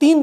3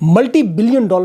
$multi-billion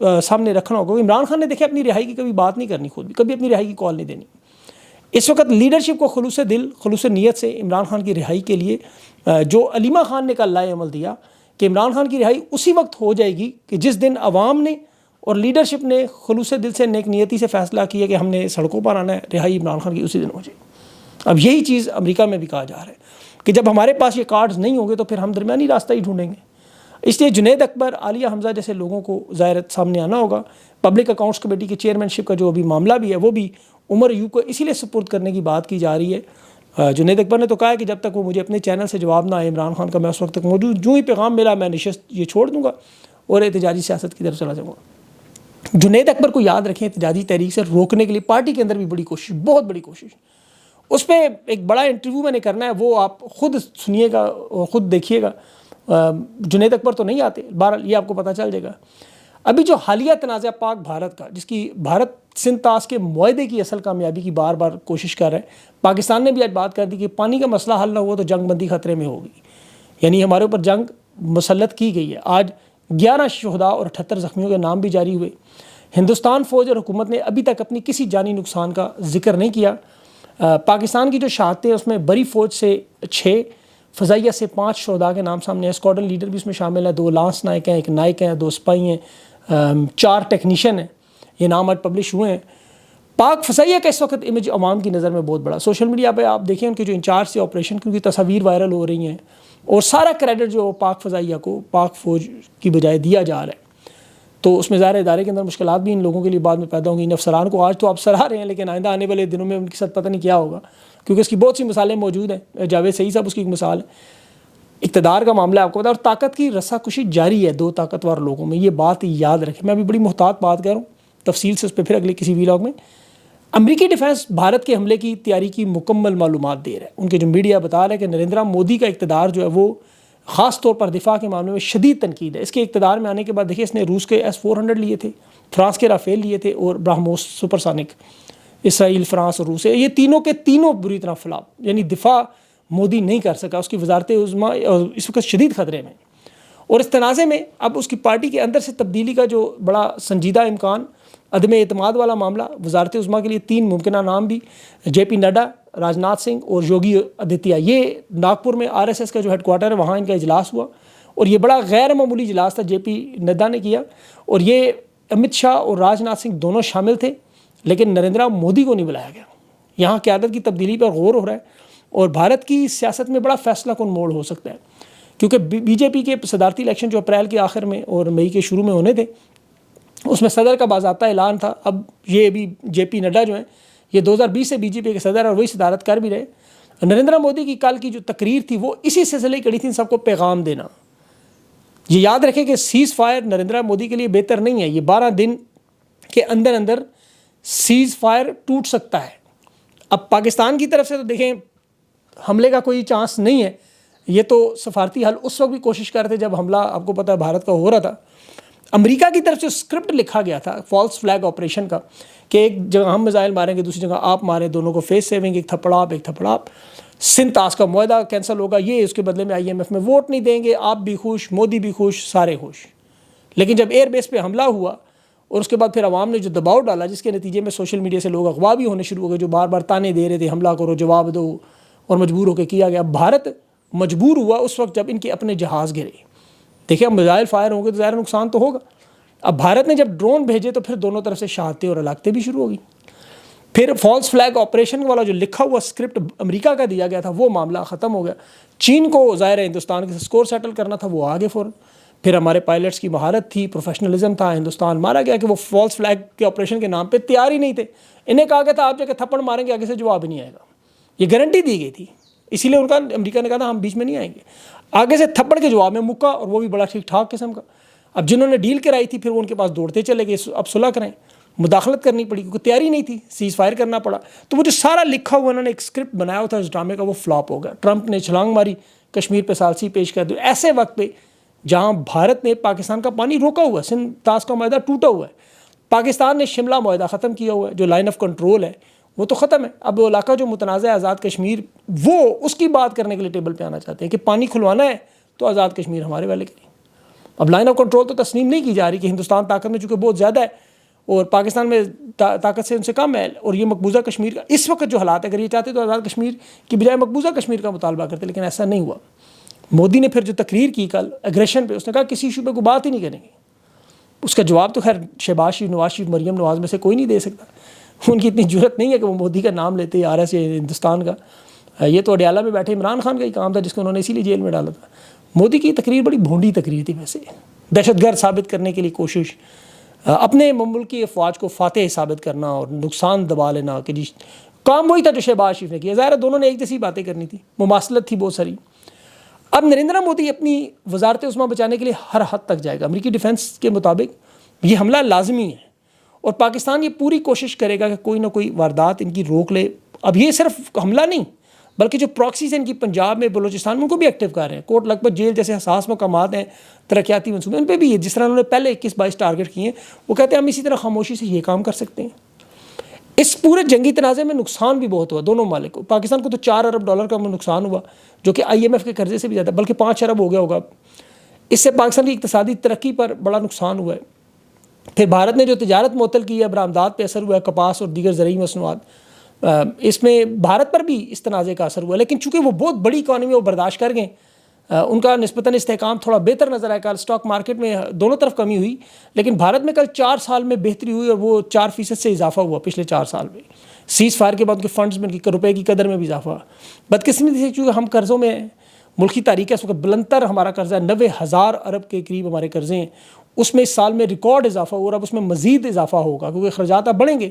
سامنے رکھنا ہوگا. عمران خان نے دیکھے اپنی رہائی کی کبھی بات نہیں کرنی، خود بھی کبھی اپنی رہائی کی کال نہیں دینی. اس وقت لیڈرشپ کو خلوص دل خلوص نیت سے عمران خان کی رہائی کے لیے جو علیمہ خان نے کل لائے عمل دیا کہ عمران خان کی رہائی اسی وقت ہو جائے گی کہ جس دن عوام نے اور لیڈرشپ نے خلوص دل سے نیک نیتی سے فیصلہ کیا کہ ہم نے سڑکوں پر آنا ہے، رہائی عمران خان کی اسی دن ہو جائے. اب یہی چیز امریکہ میں بھی کہا جا رہا ہے کہ جب ہمارے پاس یہ کارڈز نہیں ہوں گے تو پھر ہم درمیانی راستہ ہی ڈھونڈیں گے. اس لیے جنید اکبر، عالیہ حمزہ جیسے لوگوں کو ظاہر سامنے آنا ہوگا. پبلک اکاؤنٹس کمیٹی کی چیئرمین شپ کا جو ابھی معاملہ بھی ہے وہ بھی عمر یو کو اسی لیے سپرد کرنے کی بات کی جا رہی ہے. جنید اکبر نے تو کہا ہے کہ جب تک وہ مجھے اپنے چینل سے جواب نہ آئے عمران خان کا، میں اس وقت تک موجود، جو ہی پیغام ملا میں نشست یہ چھوڑ دوں گا اور احتجاجی سیاست کی طرف چلا جاؤں گا. جنید اکبر کو یاد رکھیں، احتجاجی تحریک سے روکنے کے لیے پارٹی کے اندر بھی بڑی کوشش، بہت بڑی کوشش. اس پہ ایک بڑا انٹرویو میں نے کرنا ہے، وہ آپ خود سنیے گا اور خود دیکھیے گا. جنید اکبر تو نہیں آتے، بہرحال یہ آپ کو پتہ چل جائے گا. ابھی جو حالیہ تنازع پاک بھارت کا، جس کی بھارت سندھ طاس کے معاہدے کی اصل کامیابی کی بار بار کوشش کر رہے ہیں، پاکستان نے بھی آج بات کر دی کہ پانی کا مسئلہ حل نہ ہوا تو جنگ بندی خطرے میں ہوگی. یعنی ہمارے اوپر جنگ مسلط کی گئی ہے. آج 11 شہداء اور 78 زخمیوں کے نام بھی جاری ہوئے. ہندوستان فوج اور حکومت نے ابھی تک اپنی کسی جانی نقصان کا ذکر نہیں کیا. پاکستان کی جو شہادتیں اس میں بری فوج سے 6، فضائیہ سے 5 شہداء کے نام سامنے ہیں. اسکواڈرن لیڈر بھی اس میں شامل ہیں، 2 لانس نائک ہیں، 1 نائک ہیں، 2 سپاہی ہیں، 4 ٹیکنیشین ہیں. یہ نام آج پبلش ہوئے ہیں. پاک فضائیہ کا اس وقت امیج عوام کی نظر میں بہت بڑا. سوشل میڈیا پہ آپ دیکھیں ان کے جو انچارج سے آپریشن، کیونکہ تصاویر وائرل ہو رہی ہیں اور سارا کریڈٹ جو پاک فضائیہ کو پاک فوج کی بجائے دیا جا رہا ہے، تو اس میں ظاہر ادارے کے اندر مشکلات بھی ان لوگوں کے لیے بعد میں پیدا ہوں گی. ان افسران کو آج تو آپ سراہ رہے ہیں، لیکن آئندہ آنے والے دنوں میں ان کے ساتھ پتہ نہیں کیا ہوگا، کیونکہ اس کی بہت سی مثالیں موجود ہیں. جاوید سعید صاحب اس کی ایک مثال ہے. اقتدار کا معاملہ آپ کو پتا، اور طاقت کی رسا کشی جاری ہے 2 طاقتور لوگوں میں. یہ بات یاد رکھیں. میں ابھی بڑی محتاط بات کر رہا ہوں، تفصیل سے اس پہ پھر اگلے کسی ویلاگ میں. امریکی ڈیفنس بھارت کے حملے کی تیاری کی مکمل معلومات دے رہا ہے. ان کے جو میڈیا بتا رہا ہے کہ نریندر مودی کا اقتدار جو ہے وہ خاص طور پر دفاع کے معاملے میں شدید تنقید ہے. اس کے اقتدار میں آنے کے بعد دیکھیں اس نے روس کے S-400 لیے تھے، فرانس کے رافیل لیے تھے اور براہموس سپر سونک. اسرائیل، فرانس اور روس، یہ تینوں کے تینوں بری طرح فلاپ. یعنی دفاع مودی نہیں کر سکا. اس کی وزارت عظمیٰ اس وقت شدید خطرے میں. اور اس تنازع میں اب اس کی پارٹی کے اندر سے تبدیلی کا جو بڑا سنجیدہ امکان، عدم اعتماد والا معاملہ. وزارت عظمیٰ کے لیے 3 ممکنہ نام بھی، جے پی نڈا، راجناتھ سنگھ اور یوگی آدتیہ. یہ ناگپور میں RSS کا جو ہیڈ کوارٹر ہے وہاں ان کا اجلاس ہوا، اور یہ بڑا غیر معمولی اجلاس تھا. جے پی نڈا نے کیا، اور یہ امت شاہ اور راجناتھ سنگھ دونوں شامل تھے، لیکن نریندر مودی کو نہیں بلایا گیا. یہاں قیادت کی تبدیلی پر غور ہو رہا ہے، اور بھارت کی سیاست میں بڑا فیصلہ کن موڑ ہو سکتا ہے. کیونکہ بی جے پی کے صدارتی الیکشن جو اپریل کے آخر میں اور مئی کے شروع میں ہونے تھے، اس میں صدر کا باضابطہ اعلان تھا. اب یہ بھی جے پی نڈا جو ہیں یہ 2020 سے بی جے پی کے صدر اور وہی صدارت کر بھی رہے. نریندر مودی کی کل کی جو تقریر تھی وہ اسی سلسلے کڑی تھی، سب کو پیغام دینا. یہ یاد رکھیں کہ سیز فائر نریندر مودی کے لیے بہتر نہیں ہے. یہ 12 دن کے اندر اندر سیز فائر ٹوٹ سکتا ہے. اب پاکستان کی طرف سے تو دیکھیں حملے کا کوئی چانس نہیں ہے. یہ تو سفارتی حل اس وقت بھی کوشش کر رہے تھے جب حملہ آپ کو پتہ ہے بھارت کا ہو رہا تھا. امریکہ کی طرف سے اسکرپٹ لکھا گیا تھا فالس فلیگ آپریشن کا، کہ ایک جگہ ہم میزائل ماریں گے، دوسری جگہ آپ ماریں، دونوں کو فیس سیونگ، ایک تھپڑ آپ ایک تھپڑ آپ. سندھ طاس کا معاہدہ کینسل ہوگا، یہ اس کے بدلے میں IMF میں ووٹ نہیں دیں گے، آپ بھی خوش، مودی بھی خوش، سارے خوش. لیکن جب ایئر بیس پہ حملہ ہوا اور اس کے بعد پھر عوام نے جو دباؤ ڈالا، جس کے نتیجے میں سوشل میڈیا سے لوگ اغوا بھی ہونے شروع ہو گئے، جو بار بار تانے دے رہے تھے حملہ کرو، جواب دو، اور مجبور ہو کے کیا گیا. بھارت مجبور ہوا اس وقت جب ان کے اپنے جہاز گرے. دیکھیں اب میزائل فائر ہوں گے تو ظاہر نقصان تو ہوگا. اب بھارت نے جب ڈرون بھیجے تو پھر دونوں طرف سے شہادتیں اور ہلاکتیں بھی شروع ہو گئی. پھر فالس فلیگ آپریشن والا جو لکھا ہوا اسکرپٹ امریکہ کا دیا گیا تھا وہ معاملہ ختم ہو گیا. چین کو ظاہر ہے ہندوستان کے سکور سیٹل کرنا تھا، وہ آگے فوراً. پھر ہمارے پائلٹس کی مہارت تھی، پروفیشنلزم تھا، ہندوستان مارا گیا کہ وہ فالس فلیگ کے آپریشن کے نام پہ تیار ہی نہیں تھے. انہیں کہا گیا تھا آپ جا کے تھپڑ ماریں گے، آگے سے جواب ہی نہیں آئے گا. یہ گارنٹی دی گئی تھی، اسی لیے ان کا امریکہ نے کہا تھا ہم بیچ میں نہیں آئیں گے. آگے سے تھپڑ کے جواب میں مکہ، اور وہ بھی بڑا ٹھیک ٹھاک قسم کا. اب جنہوں نے ڈیل کرائی تھی پھر وہ ان کے پاس دوڑتے چلے گئے، اب صلح کریں. مداخلت کرنی پڑی کیونکہ تیاری نہیں تھی، سیز فائر کرنا پڑا. تو وہ جو سارا لکھا ہوا انہوں نے ایک اسکرپٹ بنایا ہوا تھا اس ڈرامے کا، وہ فلاپ ہو گیا. ٹرمپ نے چھلانگ ماری، کشمیر پہ ثالثی پیش کر دی ایسے وقت پہ جہاں بھارت نے پاکستان کا پانی روکا ہوا ہے. سندھ طاس کا معاہدہ ٹوٹا ہوا ہے. پاکستان نے شملہ معاہدہ ختم کیا ہوا ہے، جو لائن آف کنٹرول ہے وہ تو ختم ہے. اب وہ علاقہ جو متنازع آزاد کشمیر، وہ اس کی بات کرنے کے لیے ٹیبل پہ آنا چاہتے ہیں کہ پانی کھلوانا ہے تو آزاد کشمیر ہمارے والے کے لیے. اب لائن آف کنٹرول تو تسلیم نہیں کی جا رہی کہ ہندوستان طاقت میں چونکہ بہت زیادہ ہے اور پاکستان میں طاقت سے ان سے کم ہے، اور یہ مقبوضہ کشمیر کا اس وقت جو حالات ہے، اگر یہ چاہتے تو آزاد کشمیر کی بجائے مقبوضہ کشمیر کا مطالبہ کرتے، لیکن ایسا نہیں ہوا۔ مودی نے پھر جو تقریر کی کل ایگریشن پہ، اس نے کہا کسی ایشو پہ کوئی بات ہی نہیں کریں گے۔ اس کا جواب تو خیر شہباز شریف، نواز شریف، مریم نواز میں سے کوئی نہیں دے سکتا، ان کی اتنی جرت نہیں ہے کہ وہ مودی کا نام لیتے آر ایس ہندوستان کا۔ یہ تو اڈیالہ میں بیٹھے عمران خان کا ہی کام تھا جس کو انہوں نے اسی لیے جیل میں ڈالا تھا۔ مودی کی تقریر بڑی بھونڈی تقریر تھی، ویسے دہشت گرد ثابت کرنے کے لیے کوشش، اپنے ملکی افواج کو فاتح ثابت کرنا اور نقصان دبا لینا، کہ جی کام وہی تھا جو شہباز شریف نے کیا۔ ظاہر ہے دونوں نے ایک جیسی باتیں کرنی تھی، مماثلت تھی بہت ساری۔ اب نریندر مودی اپنی وزارت عظمیٰ بچانے کے لیے ہر حد تک جائے گا۔ امریکی ڈیفنس کے مطابق یہ حملہ لازمی ہے، اور پاکستان یہ پوری کوشش کرے گا کہ کوئی نہ کوئی واردات ان کی روک لے۔ اب یہ صرف حملہ نہیں، بلکہ جو پراکسیز ہیں ان کی پنجاب میں، بلوچستان میں، ان کو بھی ایکٹیو کر رہے ہیں۔ کوٹ لکھپت جیل جیسے حساس مقامات ہیں، ترقیاتی منصوبے، ان پہ بھی جس طرح انہوں نے پہلے 21-22 ٹارگٹ کیے ہیں، وہ کہتے ہیں ہم اسی طرح خاموشی سے یہ کام کر سکتے ہیں۔ اس پورے جنگی تنازع میں نقصان بھی بہت ہوا دونوں ممالک کو۔ پاکستان کو تو $4 ارب کا نقصان ہوا، جو کہ IMF کے قرضے سے بھی زیادہ، بلکہ 5 ارب ہو گیا ہوگا۔ اس سے پاکستان کی اقتصادی ترقی پر بڑا نقصان ہوا ہے۔ پھر بھارت نے جو تجارت معطل کی ہے، برآمدات پہ اثر ہوا ہے، کپاس اور دیگر زرعی مصنوعات، اس میں بھارت پر بھی اس تنازع کا اثر ہوا، لیکن چونکہ وہ بہت بڑی اکانومی ہے وہ برداشت کر گئے، ان کا نسبتاً استحکام تھوڑا بہتر نظر آیا۔ کل اسٹاک مارکیٹ میں دونوں طرف کمی ہوئی، لیکن بھارت میں کل 4 سال میں بہتری ہوئی، اور وہ 4% سے اضافہ ہوا پچھلے 4 سال میں۔ سیز فائر کے بعد ان کے فنڈز میں، روپے کی قدر میں بھی اضافہ ہوا۔ بدقسمتی سے چونکہ ہم قرضوں میں ملکی تاریخ ہے، اس وقت بلند تر ہمارا قرضہ ہے، 90,000 ارب کے قریب ہمارے قرضے ہیں، اس میں اس سال میں ریکارڈ اضافہ ہوا، اور اب اس میں مزید اضافہ ہوگا کیونکہ اخراجات اب بڑھیں گے۔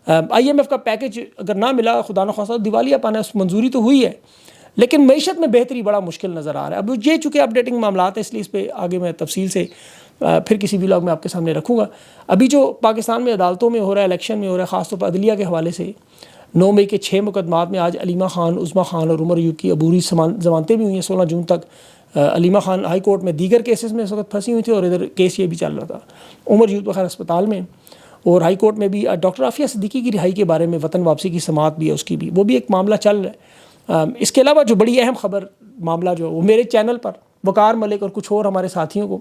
IMF کا پیکج اگر نہ ملا، خدا نخواستہ دیوالیہ پانا، اس منظوری تو ہوئی ہے، لیکن معیشت میں بہتری بڑا مشکل نظر آ رہا ہے۔ اب یہ چونکہ اپڈیٹنگ معاملات ہیں، اس لیے اس پہ آگے میں تفصیل سے پھر کسی ویلاگ میں آپ کے سامنے رکھوں گا۔ ابھی جو پاکستان میں عدالتوں میں ہو رہا ہے، الیکشن میں ہو رہا ہے، خاص طور پر عدلیہ کے حوالے سے 9 مئی کے 6 مقدمات میں آج علیمہ خان، عظمیٰ خان اور عمر ایوب کی عبوری ضمانتیں بھی ہوئی ہیں 16 جون تک۔ علیمہ خان ہائی کورٹ میں دیگر کیسز میں اس وقت پھنسی ہوئی تھی، اور ادھر کیس یہ بھی چل رہا تھا۔ عمر ایوب تو خیر اسپتال میں، اور ہائی کورٹ میں بھی ڈاکٹر عافیہ صدیقی کی رہائی کے بارے میں وطن واپسی کی سماعت بھی ہے، اس کی بھی وہ بھی ایک معاملہ چل رہا ہے۔ اس کے علاوہ جو بڑی اہم خبر معاملہ جو وہ میرے چینل پر وقار ملک اور کچھ اور ہمارے ساتھیوں کو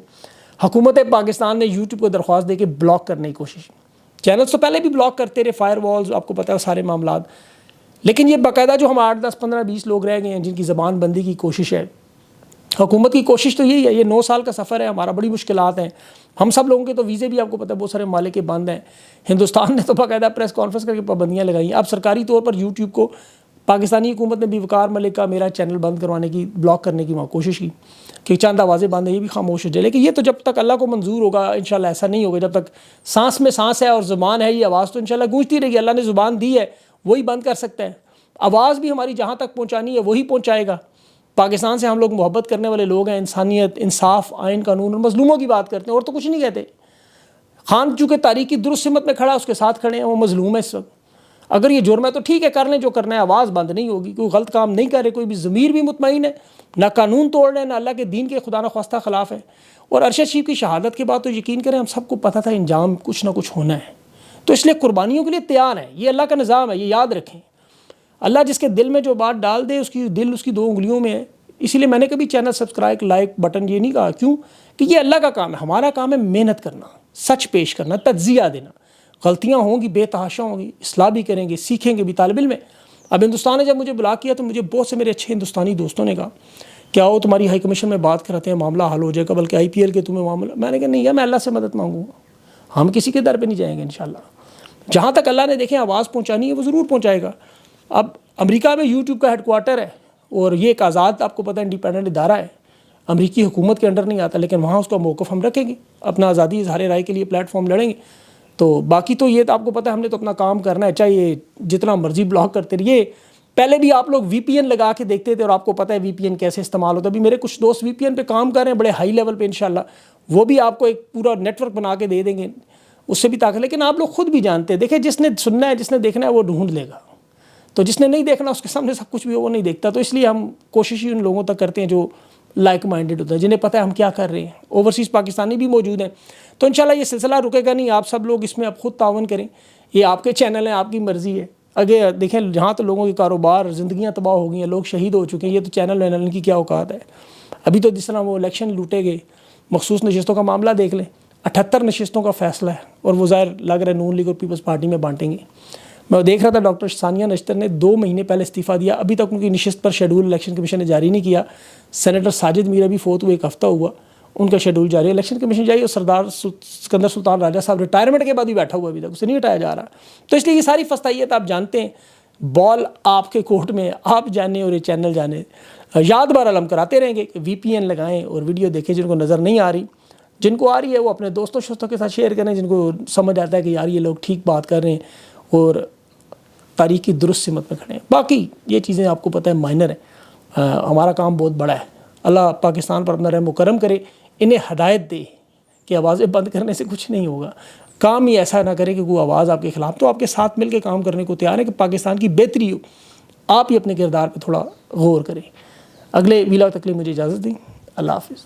حکومت پاکستان نے یوٹیوب کو درخواست دے کے بلاک کرنے کی کوشش، چینلز تو پہلے بھی بلاک کرتے رہے، فائر والز آپ کو پتہ ہے سارے معاملات، لیکن یہ باقاعدہ جو ہم 8, 10, 15, 20 لوگ رہ گئے ہیں جن کی زبان بندی کی کوشش ہے۔ حکومت کی کوشش تو یہی ہے، یہ 9 سال کا سفر ہے ہمارا، بڑی مشکلات ہیں، ہم سب لوگوں کے تو ویزے بھی آپ کو پتہ ہے بہت سارے ممالک کے بند ہیں۔ ہندوستان نے تو باقاعدہ پریس کانفرنس کر کے پابندیاں لگائی ہیں۔ اب سرکاری طور پر یوٹیوب کو پاکستانی حکومت نے بھی وقار ملک کا میرا چینل بند کروانے کی، بلاک کرنے کی کوشش کی کہ چند آوازیں بند ہیں، یہ بھی خاموش ہو جائے، لیکن یہ تو جب تک اللہ کو منظور ہوگا انشاءاللہ ایسا نہیں ہوگا۔ جب تک سانس میں سانس ہے اور زبان ہے، یہ آواز تو انشاءاللہ گونجتی رہے گی۔ اللہ نے زبان دی ہے، وہی بند کر سکتا ہے۔ آواز بھی ہماری جہاں تک پہنچانی ہے وہی پہنچائے گا۔ پاکستان سے ہم لوگ محبت کرنے والے لوگ ہیں، انسانیت، انصاف، آئین قانون اور مظلوموں کی بات کرتے ہیں، اور تو کچھ نہیں کہتے۔ خان چونکہ تاریخ کی درست سمت میں کھڑا، اس کے ساتھ کھڑے ہیں، وہ مظلوم ہے اس وقت۔ اگر یہ جرم ہے تو ٹھیک ہے، کر لیں جو کرنا ہے، آواز بند نہیں ہوگی، کوئی غلط کام نہیں کر رہے، کوئی بھی ضمیر بھی مطمئن ہے، نہ قانون توڑ رہے ہیں، نہ اللہ کے دین کے خدا نخواستہ خلاف ہے۔ اور ارشد شریف کی شہادت کے بعد تو یقین کریں ہم سب کو پتہ تھا انجام کچھ نہ کچھ ہونا ہے، تو اس لیے قربانیوں کے لیے تیار ہیں۔ یہ اللہ کا نظام ہے، یہ یاد رکھیں۔ اللہ جس کے دل میں جو بات ڈال دے، اس کی دل اس کی 2 انگلیوں میں ہے۔ اسی لیے میں نے کبھی چینل سبسکرائب، لائک بٹن یہ نہیں کہا، کیوں کہ یہ اللہ کا کام ہے، ہمارا کام ہے محنت کرنا، سچ پیش کرنا، تجزیہ دینا۔ غلطیاں ہوں گی، بے تحاشا ہوں گی، اصلاح بھی کریں گے، سیکھیں گے بھی۔ طالب علم ہے، اب ہندوستان نے جب مجھے بلا کیا تو مجھے بہت سے میرے اچھے ہندوستانی دوستوں نے کہا کیا وہ تمہاری ہائی کمیشن میں بات کراتے ہیں، معاملہ حل ہو جائے گا، بلکہ IPL کے تمہیں معاملہ۔ میں نے کہا نہیں ہے، میں اللہ سے مدد مانگوں گا، ہم کسی کے در پہ نہیں جائیں گے انشاءاللہ۔ جہاں تک اللہ نے دیکھیں آواز پہنچانی ہے وہ ضرور پہنچائے گا۔ اب امریکہ میں یوٹیوب کا ہیڈ کوارٹر ہے، اور یہ ایک آزاد آپ کو پتہ ہے انڈیپینڈنٹ ادارہ ہے، امریکی حکومت کے انڈر نہیں آتا، لیکن وہاں اس کا موقف ہم رکھیں گے، اپنا آزادی اظہار رائے کے لیے پلیٹ فارم لڑیں گے۔ تو باقی تو یہ تو آپ کو پتہ ہے ہم نے تو اپنا کام کرنا ہے، چاہے جتنا مرضی بلاک کرتے رہیے۔ پہلے بھی آپ لوگ VPN لگا کے دیکھتے تھے، اور آپ کو پتہ ہے VPN کیسے استعمال ہوتا ہے۔ ابھی میرے کچھ دوست VPN پہ کام کر رہے ہیں بڑے ہائی لیول پہ، انشاءاللہ وہ بھی آپ کو ایک پورا نیٹ ورک بنا کے دے دیں گے، اس سے بھی طاقت۔ لیکن آپ لوگ خود بھی جانتے ہیں، دیکھیں جس نے سننا ہے، جس نے دیکھنا ہے وہ ڈھونڈ لے گا، تو جس نے نہیں دیکھنا اس کے سامنے سب کچھ بھی وہ نہیں دیکھتا۔ تو اس لیے ہم کوشش ہی ان لوگوں تک کرتے ہیں جو لائک مائنڈڈ ہوتا ہے، جنہیں پتہ ہے ہم کیا کر رہے ہیں۔ اوورسیز پاکستانی بھی موجود ہیں، تو انشاءاللہ یہ سلسلہ رکے گا نہیں۔ آپ سب لوگ اس میں اب خود تعاون کریں، یہ آپ کے چینل ہیں، آپ کی مرضی ہے۔ اگر دیکھیں جہاں تو لوگوں کے کاروبار، زندگیاں تباہ ہو گئی ہیں، لوگ شہید ہو چکے ہیں، یہ تو چینل وینل ان کی کیا اوقات ہے۔ ابھی تو جس طرح وہ الیکشن لوٹے گئے، مخصوص نشستوں کا معاملہ دیکھ لیں، 78 نشستوں کا فیصلہ ہے، اور وہ ظاہر لگ رہا ہے نون لیگ اور پیپلز پارٹی میں بانٹیں گے۔ میں دیکھ رہا تھا ڈاکٹر ثانیہ نشتر نے 2 مہینے پہلے استعفیٰ دیا، ابھی تک ان کی نشست پر شیڈول الیکشن کمیشن نے جاری نہیں کیا۔ سینیٹر ساجد میرا بھی فوت ہوئے 1 ہفتہ ہوا، ان کا شیڈول جاری ہے، الیکشن کمیشن جاری، اور سردار سکندر سلطان راجہ صاحب ریٹائرمنٹ کے بعد بھی بیٹھا ہوا، ابھی تک اسے نہیں ہٹایا جا رہا۔ تو اس لیے یہ ساری فستائیت آپ جانتے ہیں، بال آپ کے کورٹ میں، آپ جانے اور یہ چینل جانے۔ یاد بار ہم کراتے رہیں گے کہ وی پی این لگائیں اور ویڈیو دیکھیں، جن کو نظر نہیں آ رہی، جن کو آ رہی ہے وہ اپنے دوستوں شستوں کے ساتھ شیئر کریں، جن کو سمجھ آتا ہے کہ یار یہ لوگ ٹھیک بات کر رہے ہیں اور تاریخ کی درست سمت میں کھڑے ہیں۔ باقی یہ چیزیں آپ کو پتہ ہے مائنر ہیں، ہمارا کام بہت بڑا ہے۔ اللہ پاکستان پر اپنا رحم و کرم کرے، انہیں ہدایت دے کہ آوازیں بند کرنے سے کچھ نہیں ہوگا۔ کام ہی ایسا نہ کرے کہ کوئی آواز آپ کے خلاف، تو آپ کے ساتھ مل کے کام کرنے کو تیار ہے کہ پاکستان کی بہتری ہو۔ آپ ہی اپنے کردار پہ تھوڑا غور کریں۔ اگلے ویلاگ تک کے لیے مجھے اجازت دیں، اللہ حافظ۔